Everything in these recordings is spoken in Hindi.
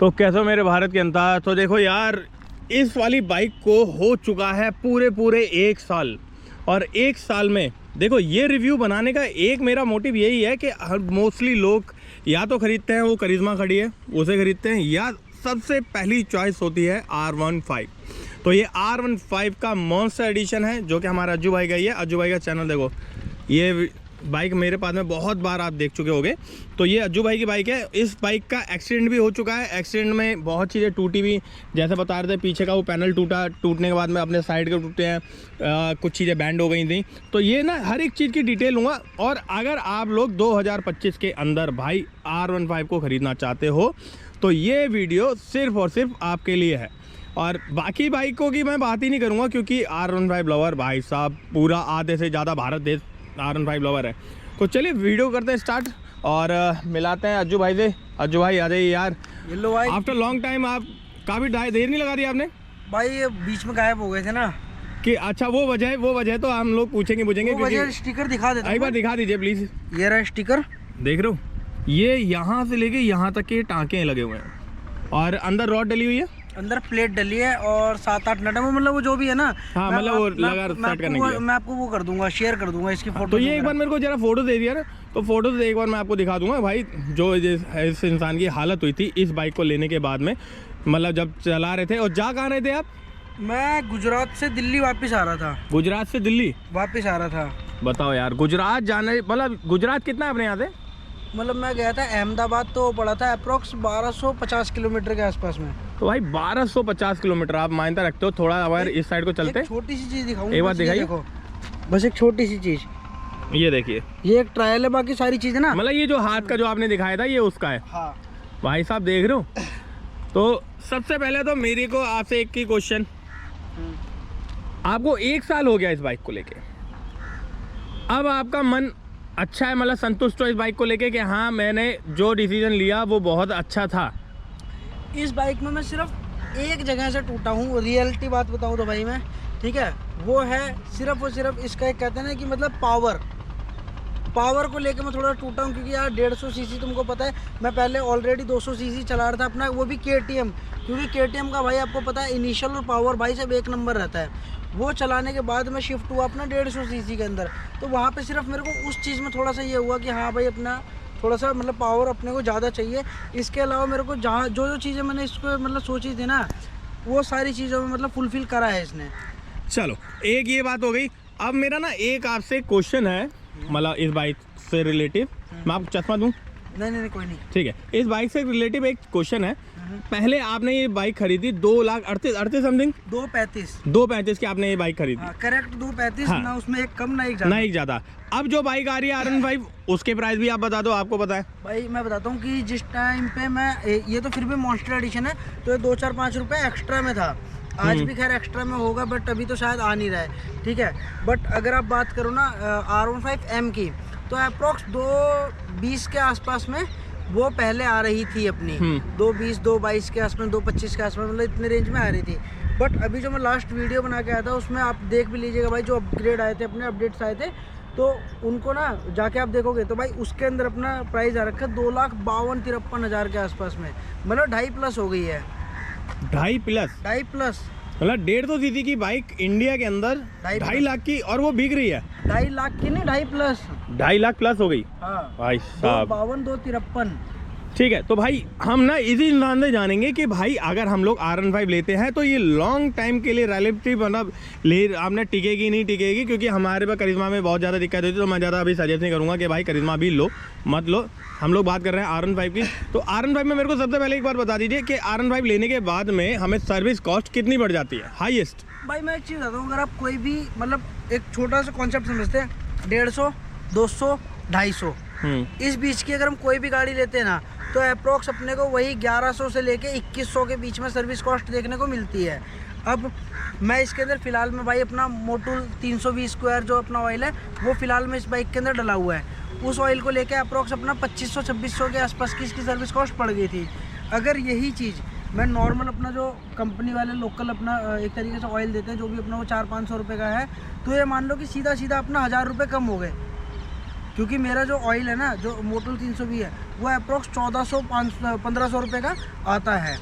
तो कैसे हो मेरे भारत के अंदाज। तो देखो यार, इस वाली बाइक को हो चुका है पूरे 1 साल, और 1 साल में देखो ये रिव्यू बनाने का एक मेरा मोटिव यही है कि मोस्टली लोग या तो ख़रीदते हैं, वो करिश्मा खड़ी है उसे ख़रीदते हैं, या सबसे पहली चॉइस होती है R15। तो ये R15 का मॉन्स्टर एडिशन है जो कि हमारा अज्जू भाई का ही है। अज्जू भाई का चैनल देखो, ये बाइक मेरे पास में बहुत बार आप देख चुके होंगे। तो ये अज्जू भाई की बाइक है। इस बाइक का एक्सीडेंट भी हो चुका है। एक्सीडेंट में बहुत चीज़ें टूटी भी, जैसे बता रहे थे पीछे का वो पैनल टूटा, टूटने के बाद में अपने साइड के टूटे हैं, कुछ चीज़ें बैंड हो गई थी। तो ये ना हर एक चीज़ की डिटेल लूँगा। और अगर आप लोग 2025 के अंदर भाई R15 को ख़रीदना चाहते हो तो ये वीडियो सिर्फ़ और सिर्फ आपके लिए है। और बाकी बाइकों की मैं बात ही नहीं करूँगा क्योंकि R15 लवर भाई साहब पूरा आधे से ज़्यादा भारत देश R15 लवर है। तो चलिए वीडियो करते हैं स्टार्ट और मिलाते हैं अज्जू भाई से। अज्जू भाई आ जाइए यार। येलो भाई, आफ्टर लॉन्ग टाइम आप काफ़ी देर नहीं लगा दी आपने भाई ये बीच में गायब हो गए थे ना कि अच्छा वो वजह तो हम लोग पूछेंगे वजह स्टिकर दिखा देता एक बार दिखा दीजिए प्लीज़। ये रहा स्टिकर, देख रहे हो, ये यहाँ से लेके यहाँ तक के टाँके लगे हुए हैं और अंदर रॉड डली हुई है, अंदर प्लेट डली है और 7-8 नट है। मतलब वो जो भी है ना, हाँ मतलब वो लगा सेट करने के लिए। मैं आपको वो कर दूंगा, शेयर कर दूंगा इसकी फोटो। तो ये एक बार मेरे को जरा फोटो दे दिया ना, तो फोटो से एक बार मैं आपको दिखा दूंगा भाई जो इस इंसान की हालत हुई थी इस बाइक को लेने के बाद में। मतलब जब चला रहे थे। और जा कहाँ रहे थे आप? मैं गुजरात से दिल्ली वापस आ रहा था। गुजरात से दिल्ली वापस आ रहा था। बताओ यार, गुजरात जाने मतलब गुजरात कितना है अपने यहाँ से? मतलब मैं गया था अहमदाबाद, तो पड़ा था अप्रोक्स 1250 किलोमीटर के आसपास में। तो भाई 1250 किलोमीटर आप मानता रखते हो। थोड़ा अगर इस साइड को चलते, छोटी सी चीज दिखाऊंगा, एक बार दिखाइए। बस एक छोटी सी चीज, ये देखिए, ये एक ट्रायल है, बाकी सारी चीजें ना मतलब ये जो हाथ का जो आपने दिखाया था ये उसका है। हाँ भाई साहब देख रहे हो। तो सबसे पहले तो मेरे को आपसे एक ही क्वेश्चन, आपको 1 साल हो गया इस बाइक को लेके, अब आपका मन अच्छा है, मतलब संतुष्ट हो इस बाइक को लेके कि हाँ मैंने जो डिसीजन लिया वो बहुत अच्छा था? इस बाइक में मैं सिर्फ एक जगह से टूटा हूँ, रियलिटी बात बताऊँ तो भाई मैं, ठीक है, वो है सिर्फ और सिर्फ इसका एक कहते हैं ना कि मतलब पावर को लेके मैं थोड़ा टूटा हूँ। क्योंकि यार 150 सीसी तुमको पता है, मैं पहले ऑलरेडी 200 सीसी चला रहा था अपना, वो भी KTM। क्योंकि KTM का भाई आपको पता है इनिशियल और पावर भाई सब एक नंबर रहता है। वो चलाने के बाद मैं शिफ्ट हुआ अपना 150 सीसी के अंदर। तो वहाँ पे सिर्फ मेरे को उस चीज़ में थोड़ा सा ये हुआ कि हाँ भाई अपना थोड़ा सा मतलब पावर अपने को ज़्यादा चाहिए। इसके अलावा मेरे को जहाँ जो चीज़ें मैंने इसको मतलब सोची थी ना, वो सारी चीज़ों में मतलब फुलफिल करा है इसने। चलो एक ये बात हो गई। अब मेरा ना एक आपसे क्वेश्चन है, मतलब इस बाइक से रिलेटिव। मैं आपको चश्मा दूं? नहीं कोई नहीं, ठीक है। इस बाइक से रिलेटिव एक क्वेश्चन है। पहले आपने ये बाइक खरीदी 2,38,38 समथिंग, 235 की आपने ये बाइक खरीदी। करेक्ट 235। हाँ। ना उसमें एक कम ना एक ज़्यादा। अब जो बाइक आ रही है R15, उसके प्राइस भी आप बता दो, आपको पता है? भाई मैं बताता हूँ कि जिस टाइम पे मैं ये तो फिर भी मॉन्स्टर एडिशन है, तो ये 2-4-5 रुपये एक्स्ट्रा में था। आज भी खैर एक्स्ट्रा में होगा, बट अभी तो शायद आ नहीं रहा है, ठीक है। बट अगर आप बात करो ना R15M की, तो अप्रोक्स 220 के आसपास में वो पहले आ रही थी अपनी। 220 222 के आसपास, 225 के आसपास, मतलब इतने रेंज में आ रही थी। बट अभी जो मैं लास्ट वीडियो बना के आया था उसमें आप देख भी लीजिएगा भाई, जो अपग्रेड आए थे, अपने अपडेट्स आए थे, तो उनको ना जाके आप देखोगे तो भाई उसके अंदर अपना प्राइस आ रखा है 2,52,53,000 के आसपास में। मतलब 2.5+ हो गई है। 2.5+? मतलब 150 सीसी की बाइक इंडिया के अंदर 2.5 लाख की, और वो बिक रही है 2.5 लाख की नहीं, 2.5+। 2.5 लाख प्लस हो गई। हाँ भाई साहब 252,253। ठीक है। तो भाई हम ना इसी इंसान से जानेंगे कि भाई अगर हम लोग R15 लेते हैं तो ये लॉन्ग टाइम के लिए रिलेटिव मतलब आपने टिकेगी नहीं टिकेगी, क्योंकि हमारे पास करिश्मा में बहुत ज़्यादा दिक्कत होती है। तो मैं ज़्यादा अभी सजेस्ट नहीं करूँगा कि भाई करिश्मा भी लो मत लो। हम लोग बात कर रहे हैं R15 की। तो R15 में मेरे को सबसे पहले एक बार बता दीजिए कि R15 लेने के बाद में हमें सर्विस कॉस्ट कितनी बढ़ जाती है हाईएस्ट? भाई मैं एक चीज़ बताता हूँ, अगर आप कोई भी मतलब एक छोटा सा कॉन्सेप्ट समझते हैं, 150, 200, 250 इस बीच की अगर हम कोई भी गाड़ी लेते हैं ना, तो अप्रोक्स अपने को वही 1100 से लेके 2100 के बीच में सर्विस कॉस्ट देखने को मिलती है। अब मैं इसके अंदर फ़िलहाल में भाई अपना मोटूल 320 स्क्वायर जो अपना ऑयल है, वो फ़िलहाल में इस बाइक के अंदर डला हुआ है। उस ऑयल को लेके अप्रोक्स अपना 2500-2600 के आसपास की इसकी सर्विस कॉस्ट पड़ गई थी। अगर यही चीज़ मैं नॉर्मल अपना जो कंपनी वाले लोकल अपना एक तरीके से ऑयल देते हैं, जो भी अपना वो 400-500 रुपये का है, तो ये मान लो कि सीधा अपना 1000 रुपये कम हो गए। क्योंकि मेरा जो ऑयल है ना, जो मोटल 320 है, वो अप्रोक्स 1400-1500 रुपये का आता है,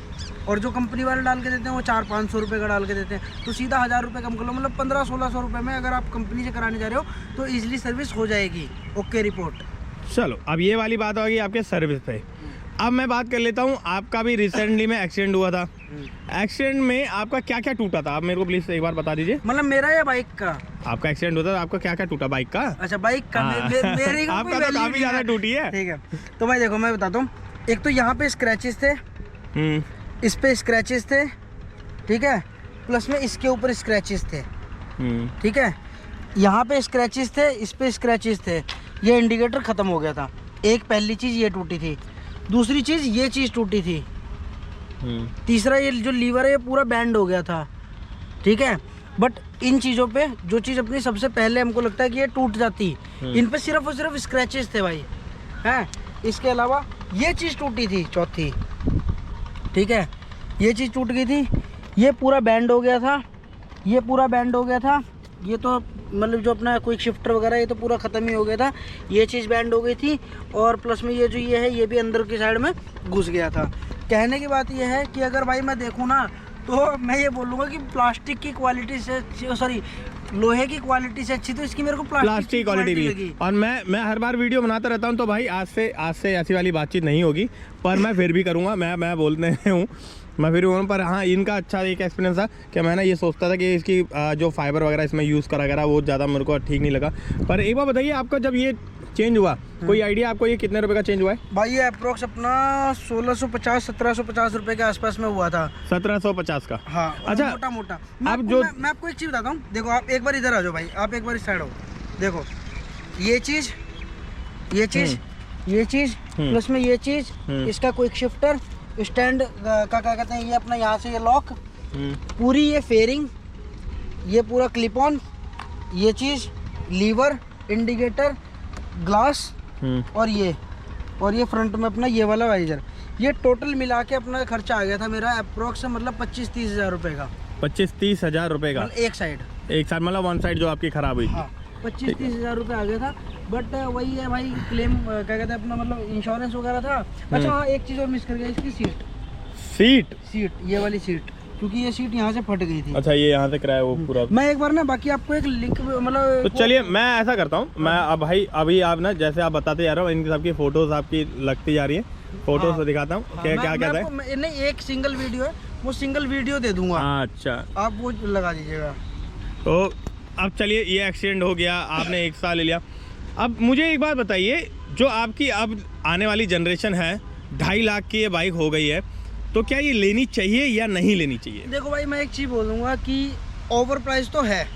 और जो कंपनी वाले डाल के देते हैं वो 400-500 रुपये का डाल के देते हैं। तो सीधा 1000 रुपये कम कर लो, मतलब 1500-1600 रुपये में अगर आप कंपनी से कराने जा रहे हो तो ईजिली सर्विस हो जाएगी। Okay report. चलो अब ये वाली बात होगी आपके सर्विस पे। अब मैं बात कर लेता हूँ, आपका भी रिसेंटली में एक्सीडेंट हुआ था, एक्सीडेंट में आपका क्या क्या टूटा था, आप मेरे को प्लीज एक बार बता दीजिए। मतलब मेरा या बाइक का? आपका एक्सीडेंट होता था, आपका क्या क्या टूटा बाइक का? अच्छा बाइक का। मेरी आपका तो काफी ज्यादा टूटी है। ठीक है, तो भाई देखो मैं बताता हूँ, एक तो यहाँ पे स्क्रैचेस थे, इस पे स्क्रैचेस थे, ठीक है, प्लस में इसके ऊपर स्क्रैचेस थे, ठीक है, यहाँ पे स्क्रैचेस थे, इस पे स्क्रैचेस थे, ये इंडिकेटर ख़त्म हो गया था। एक पहली चीज़ ये टूटी थी, दूसरी चीज़ ये चीज़ टूटी थी, तीसरा ये जो लीवर है ये पूरा बैंड हो गया था, ठीक है। बट इन चीज़ों पे जो चीज़ अपनी सबसे पहले हमको लगता है कि ये टूट जाती, इन पे सिर्फ और सिर्फ स्क्रैचेस थे भाई, हैं। इसके अलावा ये चीज़ टूटी थी चौथी, ठीक है, ये चीज़ टूट गई थी, ये पूरा बैंड हो गया था, ये पूरा बैंड हो गया था, ये तो मतलब जो अपना क्विक शिफ्टर वगैरह ये तो पूरा ख़त्म ही हो गया था, ये चीज़ बैंड हो गई थी, और प्लस में ये जो ये है ये भी अंदर की साइड में घुस गया था। कहने की बात ये है कि अगर भाई मैं देखूँ ना तो मैं ये बोलूँगा कि प्लास्टिक की क्वालिटी से, सॉरी लोहे की क्वालिटी से अच्छी तो इसकी मेरे को प्लास्टिक की क्वालिटी लगी। और मैं हर बार वीडियो बनाता रहता हूँ, तो भाई आज से ऐसी वाली बातचीत नहीं होगी, पर मैं फिर भी करूँगा, मैं बोलते हूँ, मैं फिर बोलूँ। पर हाँ, इनका अच्छा एक एक्सपीरियंस था कि मैं ना ये सोचता था कि इसकी जो फाइबर वगैरह इसमें यूज़ करा गया वो ज़्यादा मेरे को ठीक नहीं लगा। पर एक बार बताइए, आपका जब ये चेंज हुआ, कोई आइडिया आपको ये कितने रुपए का चेंज हुआ है? भाई ये अप्रोक्स अपना 1650-1750 रुपए के आसपास में हुआ था। 1750 का? हाँ। अच्छा, मोटा मोटा। मैं आपको एक चीज़ बताता हूँ, देखो आप एक बार इधर आ जाओ भाई, आप एक बार इस साइड हो, देखो ये चीज़ प्लस में ये चीज़, इसका क्विक शिफ्टर स्टैंड का क्या कहते हैं, ये अपना यहाँ से ये लॉक, पूरी ये फेयरिंग, ये पूरा क्लिप ऑन, ये चीज़ लीवर, इंडिकेटर, ग्लास, और ये फ्रंट में अपना ये वाला वाइजर, ये टोटल मिला के अपना खर्चा आ गया था मेरा अप्रोक्स मतलब 25-30 हज़ार रुपये का। 25-30 हज़ार रुपये का? एक साइड मतलब वन साइड जो आपकी खराब हुई? हाँ, 25-30 हज़ार रुपये आ गया था। बट वही है भाई, क्लेम क्या कहते हैं अपना मतलब इंश्योरेंस वगैरह था। अच्छा हाँ, एक चीज़ और मिस कर गया, इसकी सीट, ये वाली सीट, क्योंकि ये सीट यहाँ से फट गई थी। अच्छा, ये यहाँ से कराया वो पूरा? मैं एक बार ना बाकी आपको एक लिंक मतलब, तो चलिए मैं ऐसा करता हूँ, मैं अब भाई अभी आप ना जैसे आप बताते जा रहे हो, इनकी सबकी फोटोज आपकी लगती जा रही है, फोटोज से दिखाता हूँ क्या कहता है। नहीं, एक सिंगल वीडियो है, वो सिंगल वीडियो दे दूंगा। अच्छा, आप वो लगा दीजिएगा। तो अब चलिए, ये एक्सीडेंट हो गया, आपने 1 साल ले लिया। अब मुझे एक बात बताइए, जो आपकी अब आने वाली जनरेशन है, 2.5 लाख की ये बाइक हो गई है, तो क्या ये लेनी चाहिए या नहीं लेनी चाहिए? देखो भाई, मैं एक चीज़ बोलूँगा कि ओवर प्राइस तो है,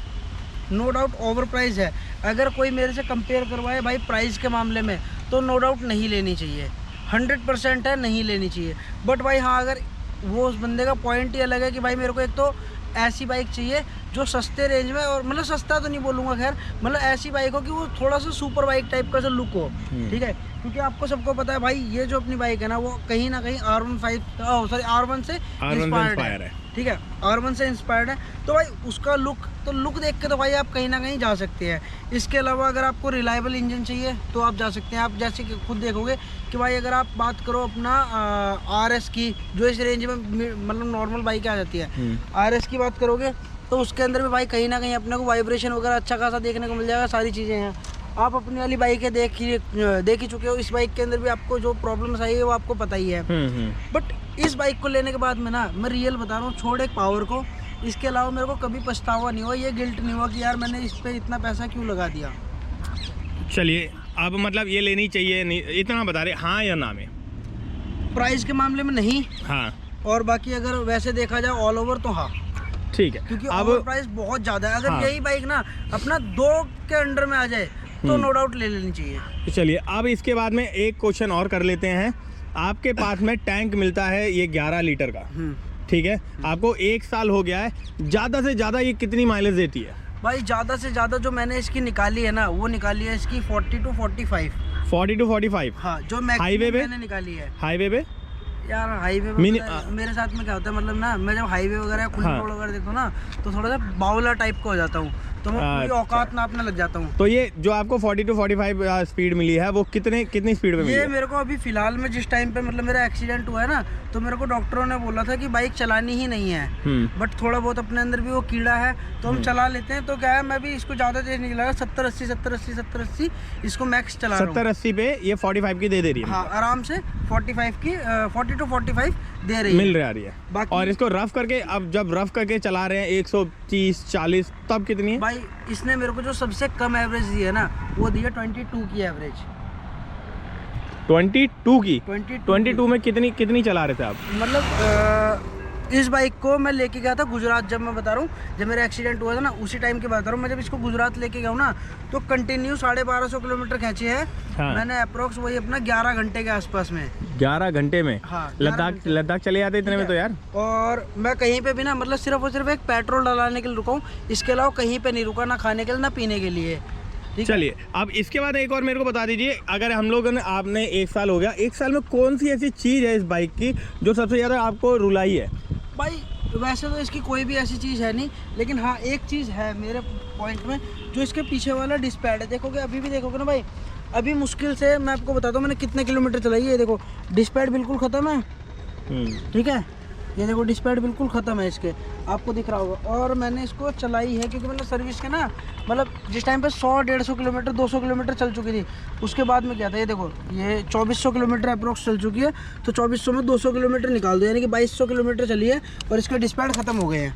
नो डाउट ओवर प्राइस है। अगर कोई मेरे से कंपेयर करवाए भाई प्राइस के मामले में, तो नो डाउट नहीं लेनी चाहिए, 100% है, नहीं लेनी चाहिए। बट भाई हाँ, अगर वो उस बंदे का पॉइंट ही अलग है कि भाई मेरे को एक तो ऐसी बाइक चाहिए जो सस्ते रेंज में, और मतलब सस्ता तो नहीं बोलूँगा खैर, मतलब ऐसी बाइक हो कि वो थोड़ा सा सुपर बाइक टाइप का सा लुक हो, ठीक है। क्योंकि आपको सबको पता है भाई, ये जो अपनी बाइक है ना, वो कहीं ना कहीं R1 से इंस्पायर्ड है, ठीक है, R1 से इंस्पायर्ड है। तो भाई उसका लुक देख के तो भाई आप कहीं ना कहीं जा सकते हैं। इसके अलावा अगर आपको रिलायबल इंजन चाहिए तो आप जा सकते हैं। आप जैसे कि खुद देखोगे कि भाई अगर आप बात करो अपना RS की, जो इस रेंज में मतलब नॉर्मल बाइक आ जाती है, RS की बात करोगे तो उसके अंदर भी भाई कहीं ना कहीं अपने को वाइब्रेशन वगैरह अच्छा खासा देखने को मिल जाएगा, सारी चीज़ें हैं। आप अपनी वाली बाइकें देख ही चुके हो, इस बाइक के अंदर भी आपको जो प्रॉब्लम्स आई है वो आपको पता ही है। बट इस बाइक को लेने के बाद में ना, मैं रियल बता रहा हूँ, छोड़ एक पावर को, इसके अलावा मेरे को कभी पछतावा नहीं हुआ, ये गिल्ट नहीं हुआ कि यार मैंने इस पे इतना पैसा क्यों लगा दिया। चलिए, अब मतलब ये लेनी चाहिए नहीं, इतना बता रहे, हाँ या ना में? प्राइस के मामले में नहीं, हाँ, और बाकी अगर वैसे देखा जाए ऑल ओवर तो हाँ, ठीक है, क्योंकि अब प्राइस बहुत ज़्यादा है। अगर यही बाइक ना अपना 2 के अंडर में आ जाए तो नो डाउट ले लेनी चाहिए। चलिए, अब इसके बाद में एक क्वेश्चन और कर लेते हैं। आपके पास में टैंक मिलता है ये 11 लीटर का, ठीक है, आपको 1 साल हो गया है, ज़्यादा से ज़्यादा ये कितनी माइलेज देती है? भाई ज़्यादा से ज़्यादा जो मैंने इसकी निकाली है ना, वो निकाली है इसकी 40 to 45। 40 to 45? हाँ, जो हाईवे पे मैंने निकाली है। हाईवे पे यार हाईवे मेरे साथ में क्या होता है, मतलब ना मैं जब हाईवे वगैरह खुली रोड वगैरह देखता हूँ ना, तो थोड़ा सा बावला टाइप का हो जाता हूँ, तो मैं पूरी औकात नापने लग जाता हूँ। तो ये जो आपको 40 to 45 स्पीड मिली है, वो कितनी स्पीड पे मिली है? ये मेरे को अभी फिलहाल में जिस टाइम पे मतलब मेरा एक्सीडेंट हुआ है ना, तो मेरे को डॉक्टरों ने बोला था कि बाइक चलानी ही नहीं है, बट थोड़ा बहुत अपने अंदर भी वो कीड़ा है तो हम चला लेते हैं। तो क्या है, मैं भी इसको ज़्यादा तेज नहीं चला, 70-80 इसको मैक्स चला रहा हूँ। 70-80 पे ये 45 की दे रही है। हाँ, आराम से 45 की 40 to 45 दे रही मिल रही है। और इसको रफ करके, अब जब रफ करके चला रहे हैं 130-40, तब कितनी है? भाई इसने मेरे को जो सबसे कम एवरेज दी है ना, वो दी है 22 की एवरेज। 22 की? 22 में कितनी चला रहे थे आप? मतलब इस बाइक को मैं लेके गया था गुजरात, जब मैं बता रहा हूँ, जब मेरा एक्सीडेंट हुआ था ना, उसी टाइम की बता रहा हूँ मैं। जब इसको गुजरात लेके गया हूँ ना, तो कंटिन्यू 1250 किलोमीटर खींची है। हाँ। मैंने अप्रोक्स वही अपना 11 घंटे के आसपास में। 11 घंटे में? हाँ, लद्दाख चले जाते इतने में तो यार। और मैं कहीं पे भी ना, मतलब सिर्फ और सिर्फ एक पेट्रोल डलाने के लिए रुका हूँ, इसके अलावा कहीं पे नहीं रुका, ना खाने के लिए ना पीने के लिए। चलिए, अब इसके बाद एक और मेरे को बता दीजिए, अगर हम लोगों ने, आपने 1 साल हो गया, 1 साल में कौन सी ऐसी चीज़ है इस बाइक की जो सबसे ज़्यादा आपको रुलाई है? भाई वैसे तो इसकी कोई भी ऐसी चीज़ है नहीं, लेकिन हाँ एक चीज़ है मेरे पॉइंट में, जो इसके पीछे वाला डिस्पैड है। देखोगे, अभी भी देखोगे ना भाई, अभी मुश्किल से मैं आपको बताता हूँ मैंने कितने किलोमीटर चलाई है। देखो डिस्पैड बिल्कुल ख़त्म है, ठीक है, ये देखो डिस्पैड बिल्कुल ख़त्म है इसके, आपको दिख रहा होगा। और मैंने इसको चलाई है क्योंकि मतलब सर्विस के ना, मतलब जिस टाइम पे 100-150 किलोमीटर 200 किलोमीटर चल चुकी थी, उसके बाद में क्या था, ये देखो ये 2400 किलोमीटर अप्रोक्स चल चुकी है, तो 2400 में 200 किलोमीटर निकाल दो, यानी कि 2200 किलोमीटर चली है और इसके डिस्पैड ख़त्म हो गए हैं।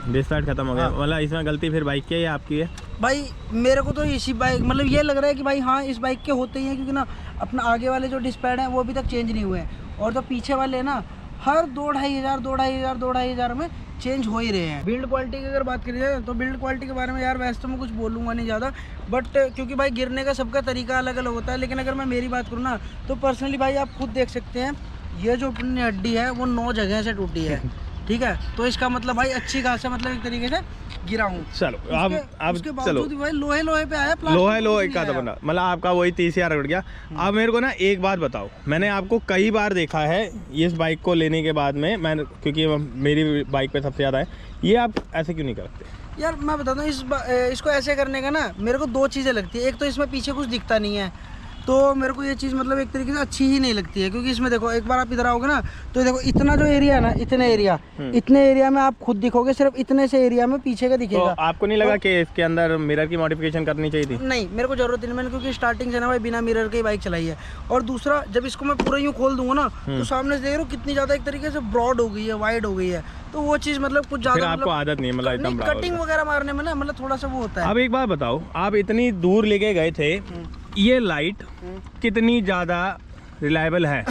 डिस्पैड खत्म हो गया? हाँ। मतलब इसमें गलती फिर बाइक की है या आपकी है? भाई मेरे को तो इसी बाइक, मतलब ये लग रहा है कि भाई हाँ इस बाइक के होते ही हैं, क्योंकि ना अपना आगे वाले जो डिस्पैड हैं वो अभी तक चेंज नहीं हुए हैं, और जो पीछे वाले हैं ना, हर 2-2.5 हज़ार में चेंज हो ही रहे हैं। बिल्ड क्वालिटी की अगर बात करी जाए, तो बिल्ड क्वालिटी के बारे में यार वैसे तो मैं कुछ बोलूँगा नहीं ज़्यादा, बट क्योंकि भाई गिरने का सबका तरीका अलग अलग होता है। लेकिन अगर मैं मेरी बात करूँ ना, तो पर्सनली भाई आप खुद देख सकते हैं, ये जो अपनी हड्डी है वो 9 जगह से टूटी है, ठीक है, तो इसका मतलब भाई अच्छी खासा, मतलब एक तरीके से गिरा हूँ। चलो अब चलो भाई लोहे पे आया, लोहे का तो बना, मतलब आपका वही 30,000 उड़ गया। अब मेरे को ना एक बात बताओ, मैंने आपको कई बार देखा है इस बाइक को लेने के बाद में, मैं क्योंकि मेरी बाइक पे सबसे ज़्यादा है, ये आप ऐसे क्यों नहीं करते? यार मैं बताता हूँ, इसको ऐसे करने का ना मेरे को 2 चीज़ें लगती है। एक तो इसमें पीछे कुछ दिखता नहीं है, तो मेरे को ये चीज़ मतलब एक तरीके से अच्छी ही नहीं लगती है, क्योंकि इसमें देखो एक बार आप इधर आओगे ना, तो देखो इतना जो एरिया है ना, इतने एरिया में आप खुद दिखोगे, सिर्फ इतने से एरिया में पीछे का दिखेगा। तो आपको नहीं लगा कि इसके अंदर मिरर की मॉडिफिकेशन करनी चाहिए थी? नहीं, मेरे को जरूरत नहीं, मैंने क्योंकि स्टार्टिंग से ना भाई बिना मिरर के ही बाइक चलाई है। और दूसरा, जब इसको मैं पूरा यूँ खोल दूंगा ना, तो सामने से देख रहे हो कितनी ज़्यादा एक तरीके से ब्रॉड हो गई है, वाइड हो गई है, तो वो चीज़ मतलब कुछ ज़्यादा आपको आदत नहीं, मतलब कटिंग वगैरह मारने में ना, मतलब थोड़ा सा वो होता है। अब एक बात बताओ, आप इतनी दूर लेके गए थे, ये लाइट कितनी ज़्यादा रिलायबल है?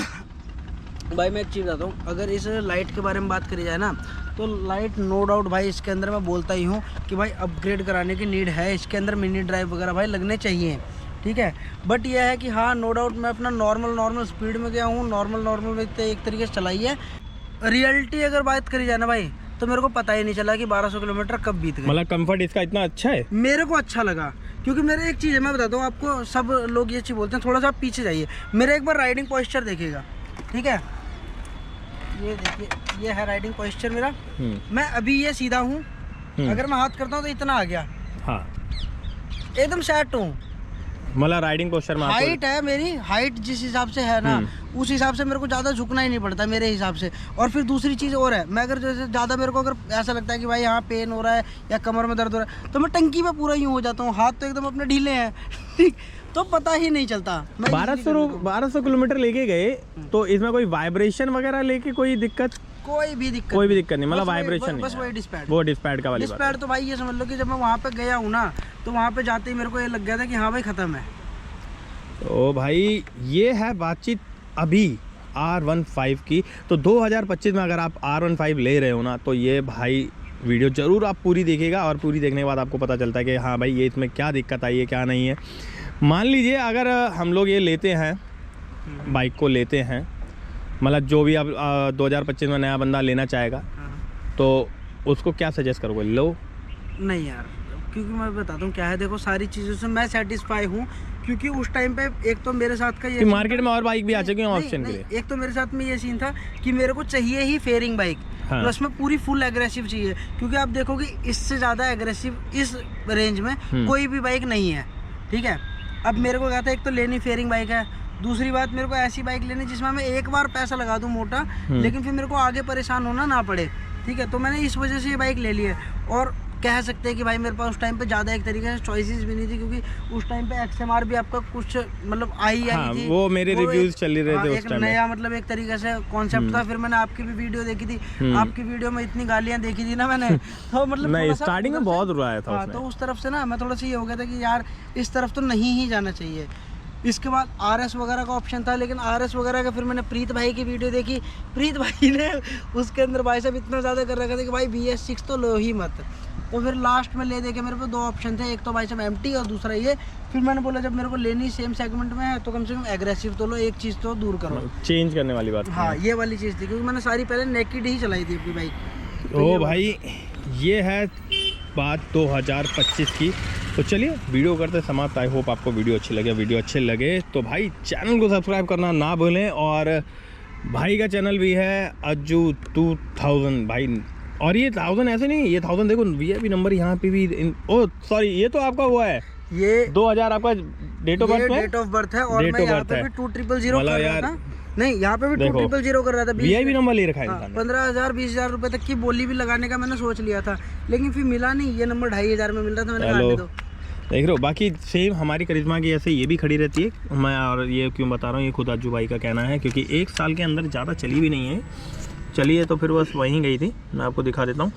भाई मैं एक चीज़ बताता हूँ, अगर इस लाइट के बारे में बात करी जाए ना, तो लाइट नो डाउट भाई इसके अंदर मैं बोलता ही हूँ कि भाई अपग्रेड कराने की नीड है, इसके अंदर मिनी ड्राइव वगैरह भाई लगने चाहिए, ठीक है। बट यह है कि हाँ नो डाउट मैं अपना नॉर्मल स्पीड में गया हूँ, नॉर्मल में एक तरीके से चलाई है। रियलिटी अगर बात करी जाए ना भाई, तो मेरे को पता ही नहीं चला कि 1200 किलोमीटर कब बीत गए। मतलब कंफर्ट इसका इतना अच्छा है? मेरे को अच्छा लगा, क्योंकि मेरे एक चीज़ है, मैं बताता हूँ आपको, सब लोग ये चीज़ बोलते हैं, थोड़ा सा आप पीछे जाइए, मेरा एक बार राइडिंग पोस्चर देखिएगा, ठीक है, ये देखिए, ये है राइडिंग पोस्चर मेरा। मैं अभी ये सीधा हूँ, अगर मैं हाथ करता हूँ तो इतना आ गया, हाँ एकदम सेट हूँ, मतलब राइडिंग पोस्चर में हाइट है मेरी, हाइट जिस हिसाब से है ना, उस हिसाब से मेरे को ज़्यादा झुकना ही नहीं पड़ता मेरे हिसाब से। और फिर दूसरी चीज़ और है, मैं अगर जैसे ज़्यादा मेरे को अगर ऐसा लगता है कि भाई यहाँ पेन हो रहा है या कमर में दर्द हो रहा है, तो मैं टंकी पे पूरा यूँ हो जाता हूँ, हाथ तो एकदम अपने ढीले हैं, ठीक, तो पता ही नहीं चलता। 1200 किलोमीटर लेके गए, तो इसमें कोई वाइब्रेशन वगैरह लेके कोई दिक्कत? कोई भी दिक्कत नहीं, मतलब वाइब्रेशन बस वही डिस्पैड, वो डिस्पैड का वाली बात। डिस्पैड तो भाई ये समझ लो कि जब मैं वहाँ पे गया हूँ ना, तो वहाँ पे जाते ही मेरे को ये लग गया था कि हाँ भाई ख़त्म है। तो भाई ये है बातचीत अभी R15 की। तो 2025 में अगर आप R15 ले रहे हो ना, तो ये भाई वीडियो ज़रूर आप पूरी देखिएगा, और पूरी देखने के बाद आपको पता चलता है कि हाँ भाई ये इसमें क्या दिक्कत आई है क्या नहीं है। मान लीजिए अगर हम लोग ये लेते हैं, बाइक को लेते हैं, मतलब जो भी अब 2025 में नया बंदा लेना चाहेगा, तो उसको क्या सजेस्ट करोगे? लो? नहीं यार, क्योंकि मैं बताता हूँ क्या है, देखो सारी चीज़ों से मैं सेटिस्फाई हूँ, क्योंकि उस टाइम पे एक तो मेरे साथ का ये मार्केट में और बाइक भी आ चुकी हैं ऑप्शन के लिए। एक तो मेरे साथ में ये सीन था कि मेरे को चाहिए ही फेयरिंग बाइक, हाँ। प्लस में पूरी फुल एग्रेसिव चाहिए, क्योंकि आप देखोगे इससे ज़्यादा एग्रेसिव इस रेंज में कोई भी बाइक नहीं है, ठीक है। अब मेरे को क्या था, एक तो लेनी फेयरिंग बाइक है, दूसरी बात मेरे को ऐसी बाइक लेनी जिसमें मैं एक बार पैसा लगा दूं मोटा, लेकिन फिर मेरे को आगे परेशान होना ना पड़े, ठीक है। तो मैंने इस वजह से ये बाइक ले ली है। और कह सकते हैं कि भाई मेरे पास उस टाइम पे ज़्यादा एक तरीके से चॉइसेस भी नहीं थी, क्योंकि उस टाइम पे XMR भी आपका कुछ मतलब आई थी, वो मेरे रिव्यूज चल रहे थे उस टाइम, नया मतलब एक तरीके से कॉन्सेप्ट था। फिर मैंने आपकी भी वीडियो देखी थी, आपकी वीडियो में इतनी गालियां देखी थी ना मैंने, तो मतलब नहीं स्टार्टिंग में बहुत रुआया था तो उस तरफ से ना मैं थोड़ा सा ये हो गया था कि यार इस तरफ तो नहीं ही जाना चाहिए। इसके बाद RS वगैरह का ऑप्शन था, लेकिन RS वगैरह का फिर मैंने प्रीत भाई की वीडियो देखी, प्रीत भाई ने उसके अंदर भाई साहब इतना ज़्यादा कर रखा था कि भाई BS6 तो लो ही मत। तो फिर लास्ट में ले दे के मेरे पे 2 ऑप्शन थे, एक तो भाई साहब MT और दूसरा ये। फिर मैंने बोला जब मेरे को लेनी सेम सेगमेंट में है तो कम से कम एग्रेसिव तो लो, एक चीज़ तो दूर करो, चेंज करने वाली बात। हाँ ये वाली चीज़ थी, क्योंकि मैंने सारी पहले नेकेड ही चलाई थी अपनी बाइक। ओ भाई ये है बात 2025 की। तो चलिए वीडियो करते समाप्त। आई होप आपको वीडियो अच्छी लगे। वीडियो अच्छे लगे तो भाई चैनल को सब्सक्राइब करना ना भूलें, और भाई का चैनल भी है अज्जू 2000 भाई। और ये 1000 ऐसे नहीं, ये 1000 देखो VIP नंबर यहाँ पे भी ओ सॉरी ये तो आपका हुआ है, ये 2000 आपका date of birth date of birth है। और मैं यहाँ पे भी 2000 कर रहा था, नहीं यहाँ पे भी 2000 कर रहा था। VIP नंबर ले रखा है इंसान ने। 15,000 20,000 रुपए तक की बोली भी लगाने का मैंने सोच लिया था, लेकिन फिर मिला नहीं। ये नंबर 2,500 में मिल रहा था, मैंने कहा दो देख रहे हो। बाकी सेम हमारी करिश्मा की ऐसे ये भी खड़ी रहती है। मैं और ये क्यों बता रहा हूँ, ये खुद अज्जू भाई का कहना है, क्योंकि 1 साल के अंदर ज़्यादा चली भी नहीं है। चलिए तो फिर बस वहीं गई थी, मैं आपको दिखा देता हूँ।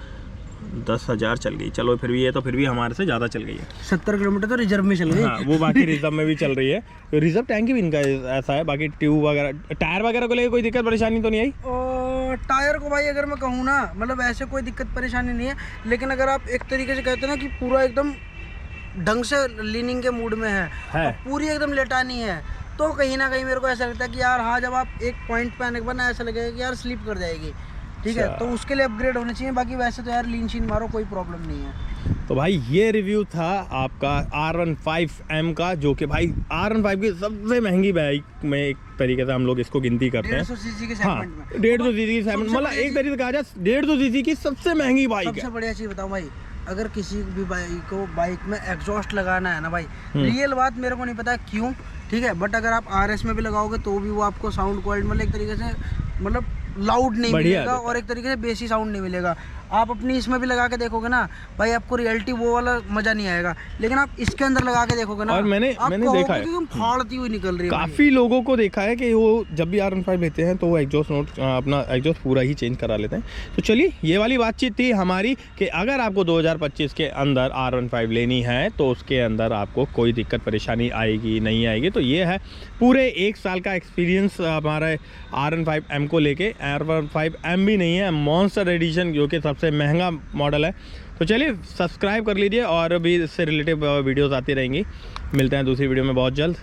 10,000 चल गई, चलो फिर भी ये तो फिर भी हमारे से ज़्यादा चल गई है। 70 किलोमीटर तो रिजर्व में चल गई। हाँ वो बाकी रिजर्व में भी चल रही है, तो रिजर्व टैंक भी इनका ऐसा है। बाकी ट्यूब वगैरह टायर वगैरह को लेकर कोई दिक्कत परेशानी तो नहीं आई? और टायर को भाई अगर मैं कहूँ ना, मतलब ऐसे कोई दिक्कत परेशानी नहीं है, लेकिन अगर आप एक तरीके से कहते हैं ना कि पूरा एकदम ढंग से लीनिंग के मूड में है। पूरी एकदम लेटानी है, तो कहीं ना कहीं मेरे को ऐसा लगता है कि यार हाँ जब आप एक पॉइंट पे आने के बाद ना ऐसा लगेगा कि यार स्लिप कर जाएगी, ठीक है। तो उसके लिए अपग्रेड होने चाहिए। बाकी वैसे तो यार लीन शीन मारो, कोई प्रॉब्लम नहीं है। तो भाई ये रिव्यू था आपका R15M का, जो कि भाई R15 की सबसे महंगी बाइक में एक तरीके से हम लोग इसको गिनती करते हैं। 150 सीसी के सेगमेंट में, 150 सीसी के सेगमेंट, मतलब एक तरीके से कहा जाए 150 सीसी की सबसे महंगी बाइक है। सबसे बढ़िया चीज़ बताऊँ भाई, अगर किसी भी बाइक में एग्जॉस्ट लगाना है ना भाई, रियल बात मेरे को नहीं पता क्यों, ठीक है, बट अगर आप RS में भी लगाओगे तो भी वो आपको साउंड क्वालिटी मतलब एक तरीके से मतलब लाउड नहीं मिलेगा, और एक तरीके से बेसी साउंड नहीं मिलेगा। आप अपनी इसमें भी लगा के देखोगे ना भाई, आपको रियलिटी वो वाला मजा नहीं आएगा, लेकिन आप इसके अंदर लगा के देखोगे ना, और मैंने देखा है फाड़ती हुई निकल रही है। काफी लोगों को देखा है कि वो जब भी R15 लेते हैं तो वो एग्जॉस्ट नोट अपना एग्जॉस्ट पूरा ही चेंज करा लेते हैं। तो चलिए ये वाली बातचीत थी हमारी कि अगर आपको 2025 के अंदर R15 लेनी है तो उसके अंदर आपको कोई दिक्कत परेशानी आएगी नहीं आएगी। तो ये है पूरे 1 साल का एक्सपीरियंस हमारे R15M को लेके। R15M भी नहीं है, मॉन्स्टर एडिशन जो कि सबसे महंगा मॉडल है। तो चलिए सब्सक्राइब कर लीजिए, और भी इससे रिलेटेड वीडियोस आती रहेंगी। मिलते हैं दूसरी वीडियो में बहुत जल्द।